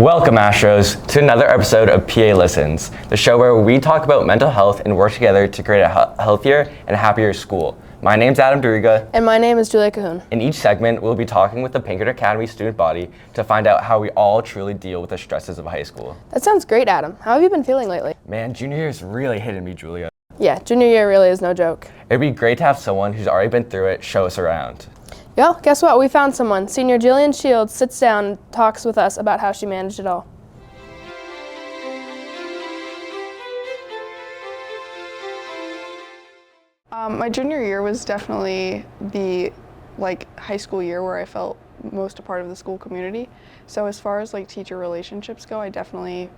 Welcome, Astros, to another episode of PA Listens, the show where we talk about mental health and work together to create a healthier and happier school. My name's Adam Duriga. And my name is Julia Cahoon. In each segment, we'll be talking with the Pinkerton Academy student body to find out how we all truly deal with the stresses of high school. That sounds great, Adam. How have you been feeling lately? Man, junior year is really hitting me, Julia. Yeah, junior year really is no joke. It'd be great to have someone who's already been through it show us around. Well, guess what? We found someone. Senior Jillian Shields sits down and talks with us about how she managed it all. My junior year was definitely the high school year where I felt most a part of the school community. So as far as teacher relationships go, I definitely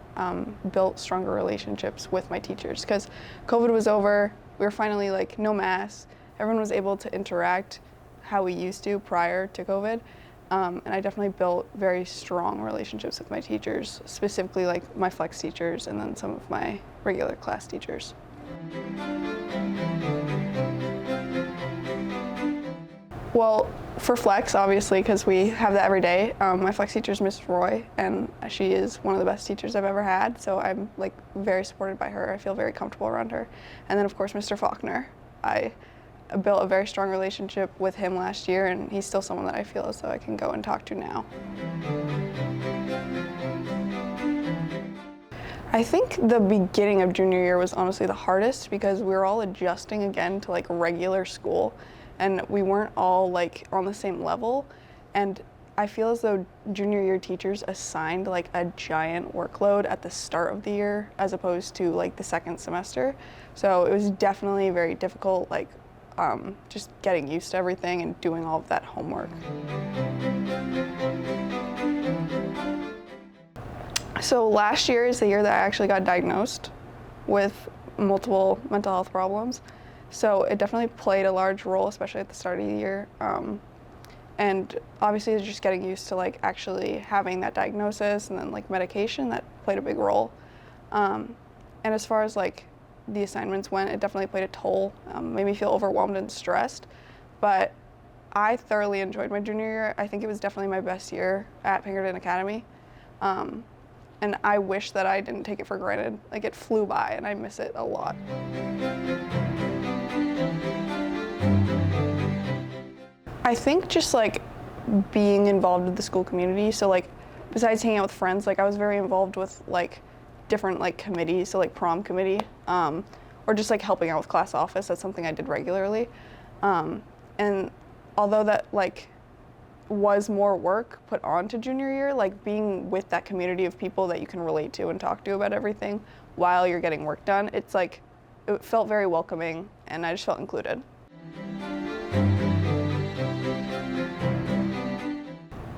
built stronger relationships with my teachers because COVID was over. We were finally no masks. Everyone was able to interact how we used to prior to COVID. And I definitely built very strong relationships with my teachers, specifically my flex teachers and then some of my regular class teachers. Well, for flex, obviously, because we have that every day, my flex teacher is Miss Roy, and she is one of the best teachers I've ever had, so I'm very supported by her. I feel very comfortable around her. And then, of course, Mr. Faulkner. I built a very strong relationship with him last year, and he's still someone that I feel as though I can go and talk to now. I think the beginning of junior year was honestly the hardest because we were all adjusting again to regular school. And we weren't all on the same level, and I feel as though junior year teachers assigned a giant workload at the start of the year as opposed to the second semester. So it was definitely very difficult, just getting used to everything and doing all of that homework. So last year is the year that I actually got diagnosed with multiple mental health problems. So it definitely played a large role, especially at the start of the year. And obviously it's just getting used to actually having that diagnosis and then medication that played a big role. And as far as the assignments went, it definitely played a toll, made me feel overwhelmed and stressed. But I thoroughly enjoyed my junior year. I think it was definitely my best year at Pinkerton Academy. And I wish that I didn't take it for granted. It flew by and I miss it a lot. I think just being involved with the school community. So besides hanging out with friends, I was very involved with different committees. So prom committee, or just helping out with class office. That's something I did regularly. And although that was more work put on to junior year, being with that community of people that you can relate to and talk to about everything while you're getting work done, it felt very welcoming and I just felt included.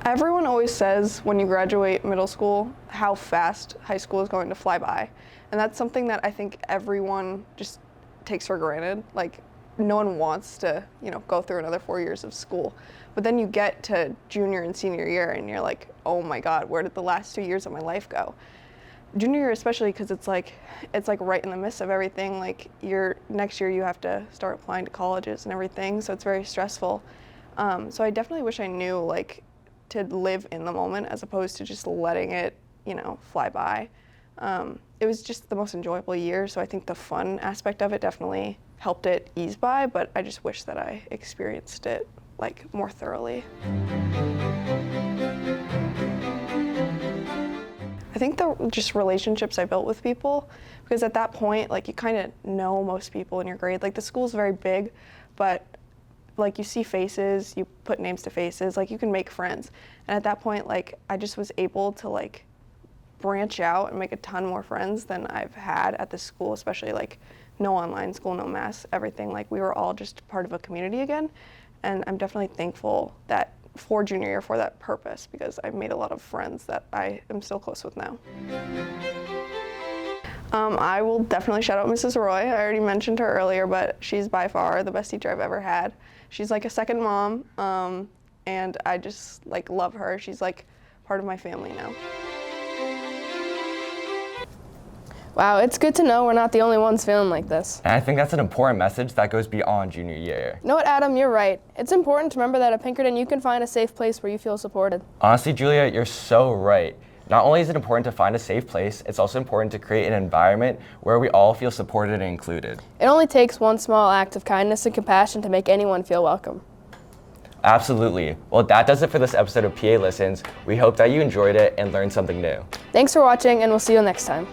Everyone always says when you graduate middle school how fast high school is going to fly by. And that's something that I think everyone just takes for granted. No one wants to, go through another 4 years of school. But then you get to junior and senior year and you're oh my God, where did the last 2 years of my life go? Junior year especially because it's right in the midst of everything. Next year you have to start applying to colleges and everything, so it's very stressful. So I definitely wish I knew to live in the moment as opposed to just letting it, fly by. It was just the most enjoyable year, so I think the fun aspect of it definitely helped it ease by, but I just wish that I experienced it more thoroughly. I think just relationships I built with people, because at that point, you kind of know most people in your grade. The school's very big, but you see faces, you put names to faces, you can make friends. And at that point, I just was able to branch out and make a ton more friends than I've had at the school, especially no online school, no masks, everything. We were all just part of a community again. And I'm definitely thankful that for junior year for that purpose, because I've made a lot of friends that I am still close with now. I will definitely shout out Mrs. Roy. I already mentioned her earlier, but she's by far the best teacher I've ever had. She's a second mom, and I just love her. She's part of my family now. Wow, it's good to know we're not the only ones feeling like this. And I think that's an important message that goes beyond junior year. You know what, Adam, you're right. It's important to remember that at Pinkerton you can find a safe place where you feel supported. Honestly, Julia, you're so right. Not only is it important to find a safe place, it's also important to create an environment where we all feel supported and included. It only takes one small act of kindness and compassion to make anyone feel welcome. Absolutely. Well, that does it for this episode of PA Listens. We hope that you enjoyed it and learned something new. Thanks for watching, and we'll see you next time.